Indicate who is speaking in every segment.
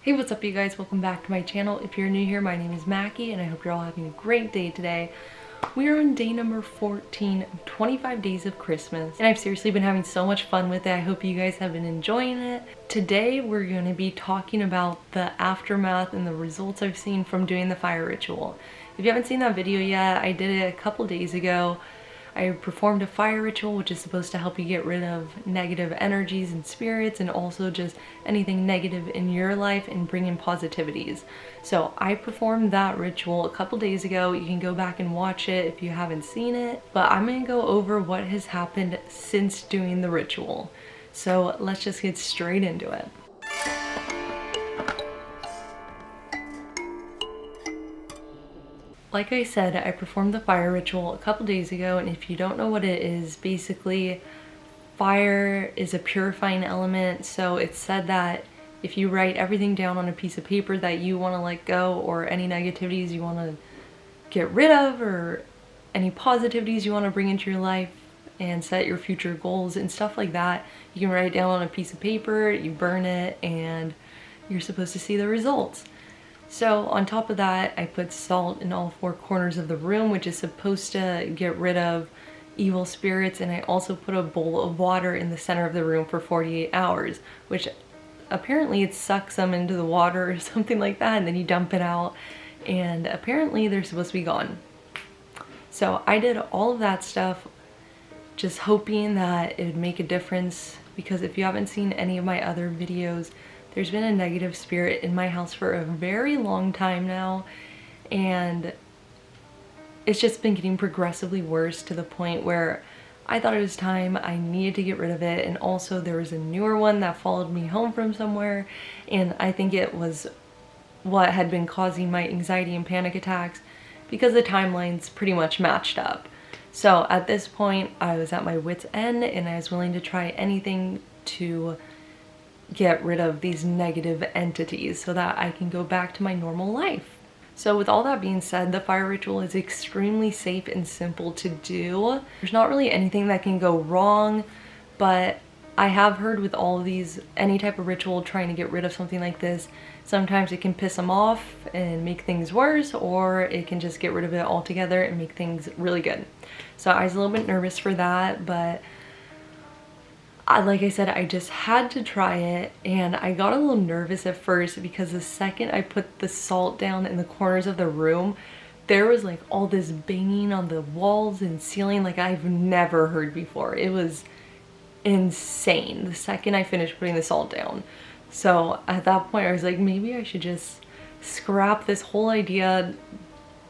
Speaker 1: Hey, what's up you guys? Welcome back to my channel. If you're new here, my name is Mackie and I hope you're all having a great day today. We are on day number 14 of 25 days of Christmas and I've seriously been having so much fun with it. I hope you guys have been enjoying it. Today we're going to be talking about the aftermath and the results I've seen from doing the fire ritual. If you haven't seen that video yet, I did it a couple days ago. I performed a fire ritual, which is supposed to help you get rid of negative energies and spirits and also just anything negative in your life and bring in positivities. So I performed that ritual a couple days ago. You can go back and watch it if you haven't seen it, but I'm going to go over what has happened since doing the ritual. So let's just get straight into it. Like I said, I performed the fire ritual a couple days ago, and if you don't know what it is, basically fire is a purifying element. So it's said that if you write everything down on a piece of paper that you want to let go, or any negativities you want to get rid of, or any positivities you want to bring into your life and set your future goals and stuff like that, you can write it down on a piece of paper, you burn it, and you're supposed to see the results. So on top of that, I put salt in all four corners of the room, which is supposed to get rid of evil spirits, and I also put a bowl of water in the center of the room for 48 hours, which apparently it sucks them into the water or something like that, and then you dump it out, and apparently they're supposed to be gone. So I did all of that stuff just hoping that it would make a difference, because if you haven't seen any of my other videos, there's been a negative spirit in my house for a very long time now, and it's just been getting progressively worse to the point where I thought it was time I needed to get rid of it. And also there was a newer one that followed me home from somewhere, and I think it was what had been causing my anxiety and panic attacks because the timelines pretty much matched up. So at this point I was at my wit's end and I was willing to try anything to get rid of these negative entities so that I can go back to my normal life. So with all that being said, the fire ritual is extremely safe and simple to do. There's not really anything that can go wrong, but I have heard with all of these, any type of ritual trying to get rid of something like this, sometimes it can piss them off and make things worse, or it can just get rid of it altogether and make things really good. So I was a little bit nervous for that, but like I said, I just had to try it, and I got a little nervous at first because the second I put the salt down in the corners of the room, there was like all this banging on the walls and ceiling like I've never heard before. It was insane the second I finished putting the salt down. So at that point I was like, maybe I should just scrap this whole idea,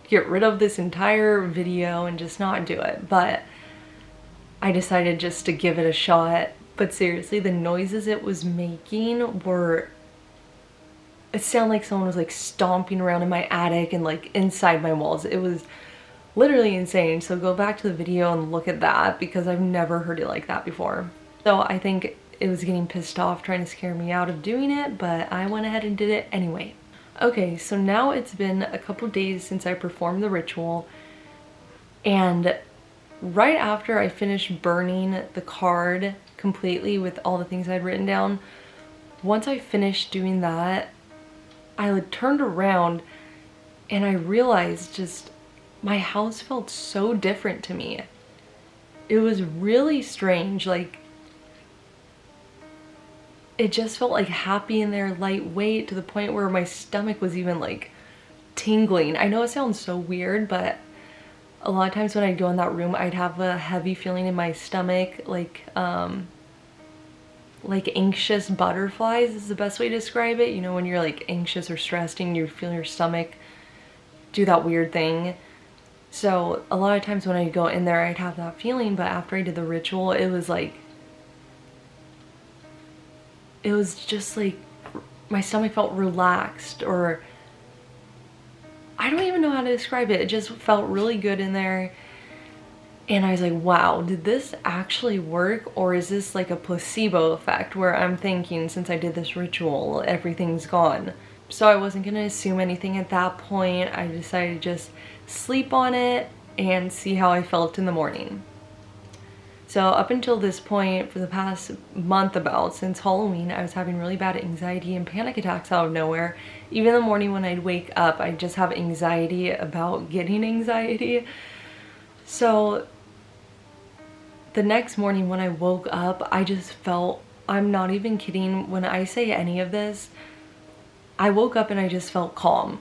Speaker 1: get rid of this entire video and just not do it. But I decided just to give it a shot. But seriously, the noises it was making were, it sounded like someone was like stomping around in my attic and like inside my walls. It was literally insane. So go back to the video and look at that, because I've never heard it like that before. So I think it was getting pissed off, trying to scare me out of doing it, but I went ahead and did it anyway. Okay, so now it's been a couple days since I performed the ritual, and right after I finished burning the card completely with all the things I'd written down, once I finished doing that, I like turned around and I realized just my house felt so different to me. It was really strange. Like, it just felt like happy in there, lightweight, to the point where my stomach was even like tingling. I know it sounds so weird, but a lot of times when I'd go in that room, I'd have a heavy feeling in my stomach, like anxious butterflies is the best way to describe it. You know, when you're like anxious or stressed and you feel your stomach do that weird thing. So a lot of times when I'd go in there, I'd have that feeling, but after I did the ritual, it was just like my stomach felt relaxed, or I don't even know how to describe it. It just felt really good in there. And I was like, wow, did this actually work? Or is this like a placebo effect where I'm thinking since I did this ritual, everything's gone? So I wasn't gonna assume anything at that point. I decided to just sleep on it and see how I felt in the morning. So up until this point, for the past month about, since Halloween, I was having really bad anxiety and panic attacks out of nowhere. Even in the morning when I'd wake up, I'd just have anxiety about getting anxiety. So the next morning when I woke up, I just felt, I'm not even kidding when I say any of this, I woke up and I just felt calm.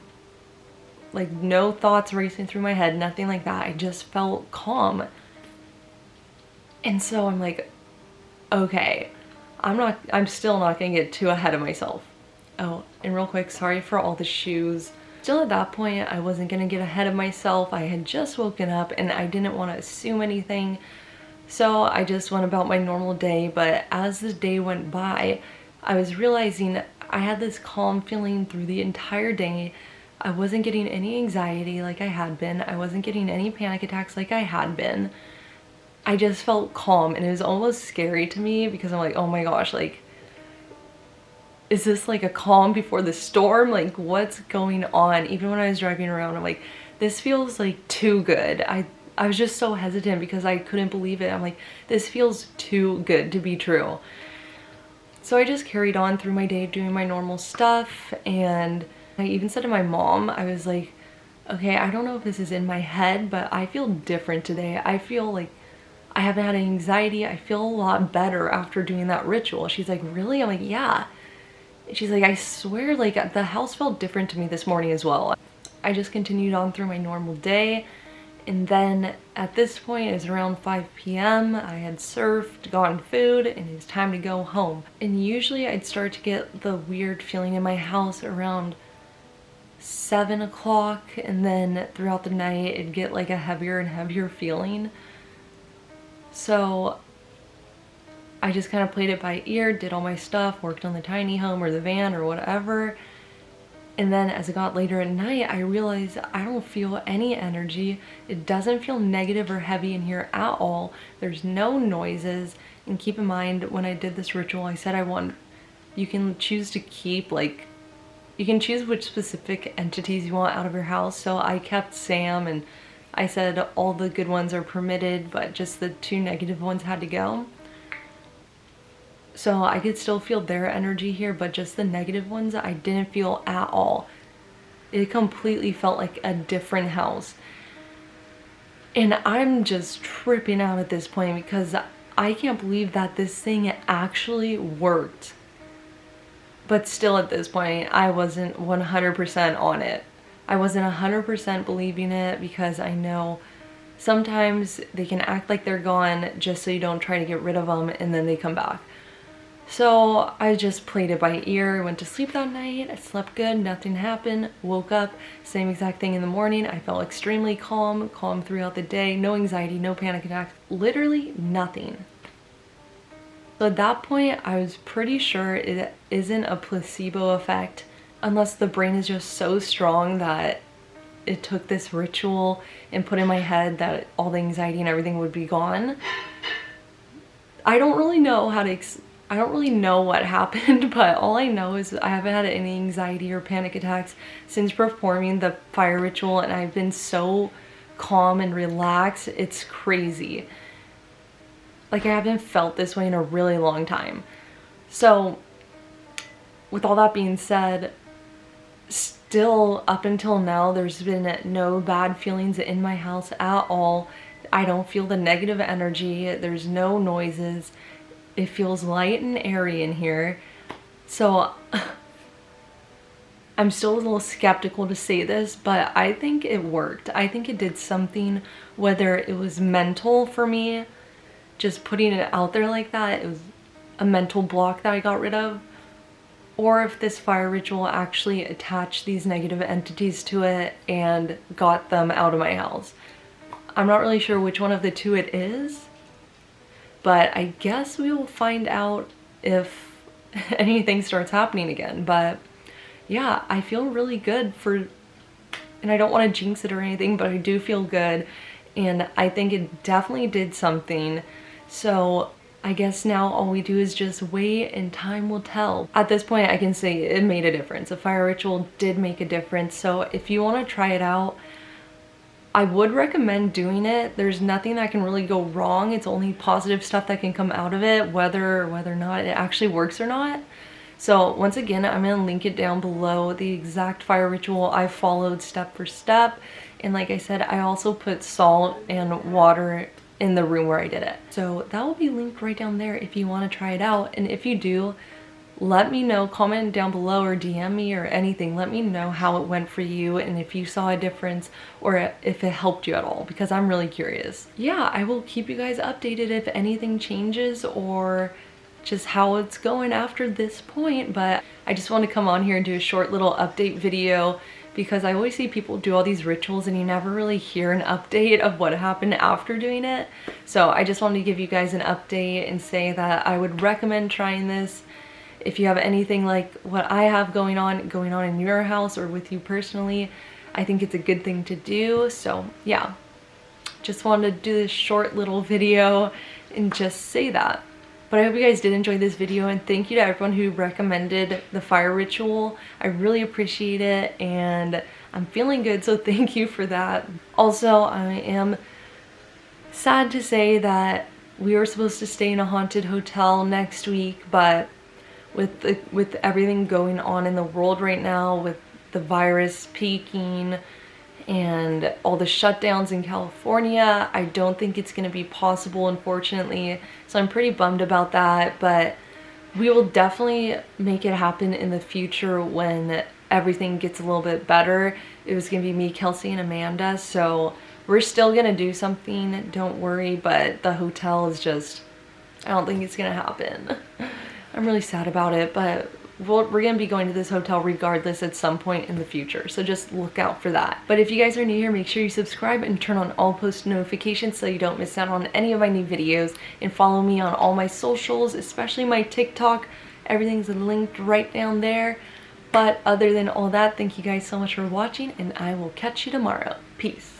Speaker 1: Like no thoughts racing through my head, nothing like that. I just felt calm. And so I'm like, okay, I'm still not gonna get too ahead of myself. Oh, and real quick, sorry for all the shoes. Still at that point, I wasn't gonna get ahead of myself. I had just woken up and I didn't want to assume anything. So I just went about my normal day, but as the day went by, I was realizing I had this calm feeling through the entire day. I wasn't getting any anxiety like I had been. I wasn't getting any panic attacks like I had been. I just felt calm, and it was almost scary to me because I'm like, oh my gosh, like, is this like a calm before the storm? Like, what's going on? Even when I was driving around, I'm like, this feels like too good. I was just so hesitant because I couldn't believe it. I'm like, this feels too good to be true. So I just carried on through my day doing my normal stuff, and I even said to my mom, I was like, okay, I don't know if this is in my head, but I feel different today. I feel like I haven't had anxiety. I feel a lot better after doing that ritual. She's like, really? I'm like, yeah. She's like, I swear, like, the house felt different to me this morning as well. I just continued on through my normal day. And then at this point, it's around 5 p.m. I had surfed, gotten food, and it's time to go home. And usually I'd start to get the weird feeling in my house around 7 o'clock. And then throughout the night, it'd get like a heavier and heavier feeling. So I just kind of played it by ear, did all my stuff, worked on the tiny home or the van or whatever. And then as it got later at night, I realized I don't feel any energy. It doesn't feel negative or heavy in here at all. There's no noises. And keep in mind, when I did this ritual, I said you can choose to keep, like, you can choose which specific entities you want out of your house. So I kept Sam, and I said all the good ones are permitted, but just the 2 negative ones had to go. So I could still feel their energy here, but just the negative ones I didn't feel at all. It completely felt like a different house. And I'm just tripping out at this point because I can't believe that this thing actually worked. But still at this point, I wasn't 100% on it. I wasn't 100% believing it because I know sometimes they can act like they're gone just so you don't try to get rid of them and then they come back. So I just played it by ear, went to sleep that night, I slept good, nothing happened, woke up, same exact thing in the morning. I felt extremely calm throughout the day, no anxiety, no panic attacks, literally nothing. So at that point, I was pretty sure it isn't a placebo effect, unless the brain is just so strong that it took this ritual and put in my head that all the anxiety and everything would be gone. I don't really know how to I don't really know what happened, but all I know is I haven't had any anxiety or panic attacks since performing the fire ritual, and I've been so calm and relaxed. It's crazy. Like, I haven't felt this way in a really long time. So with all that being said, still up until now, there's been no bad feelings in my house at all. I don't feel the negative energy. There's no noises. It feels light and airy in here. So I'm still a little skeptical to say this, but I think it worked. I think it did something, whether it was mental for me, just putting it out there like that, it was a mental block that I got rid of, or if this fire ritual actually attached these negative entities to it and got them out of my house. I'm not really sure which one of the two it is, but I guess we will find out if anything starts happening again. But yeah, I feel really good and I don't want to jinx it or anything, but I do feel good, and I think it definitely did something. So I guess now all we do is just wait and time will tell. At this point, I can say it made a difference. A fire ritual did make a difference. So if you want to try it out, I would recommend doing it. There's nothing that can really go wrong. It's only positive stuff that can come out of it, whether or not it actually works or not. So once again, I'm gonna link it down below, the exact fire ritual I followed step for step. And like I said, I also put salt and water in the room where I did it. So that will be linked right down there if you want to try it out. And if you do, let me know, comment down below or DM me or anything. Let me know how it went for you and if you saw a difference or if it helped you at all, because I'm really curious. Yeah, I will keep you guys updated if anything changes or just how it's going after this point. But I just want to come on here and do a short little update video, because I always see people do all these rituals and you never really hear an update of what happened after doing it. So I just wanted to give you guys an update and say that I would recommend trying this. If you have anything like what I have going on in your house or with you personally, I think it's a good thing to do. So yeah, just wanted to do this short little video and just say that. But I hope you guys did enjoy this video, and thank you to everyone who recommended the fire ritual. I really appreciate it and I'm feeling good, so thank you for that. Also, I am sad to say that we were supposed to stay in a haunted hotel next week, but with everything going on in the world right now, with the virus peaking and all the shutdowns in California, I don't think it's gonna be possible, unfortunately. So I'm pretty bummed about that, but we will definitely make it happen in the future when everything gets a little bit better. It was gonna be me, Kelsey, and Amanda, so we're still gonna do something, don't worry, but the hotel is just, I don't think it's gonna happen. I'm really sad about it, but we're gonna be going to this hotel regardless at some point in the future, so just look out for that. But if you guys are new here, make sure you subscribe and turn on all post notifications so you don't miss out on any of my new videos, and follow me on all my socials, especially my TikTok. Everything's linked right down there. But other than all that, thank you guys so much for watching, and I will catch you tomorrow. Peace.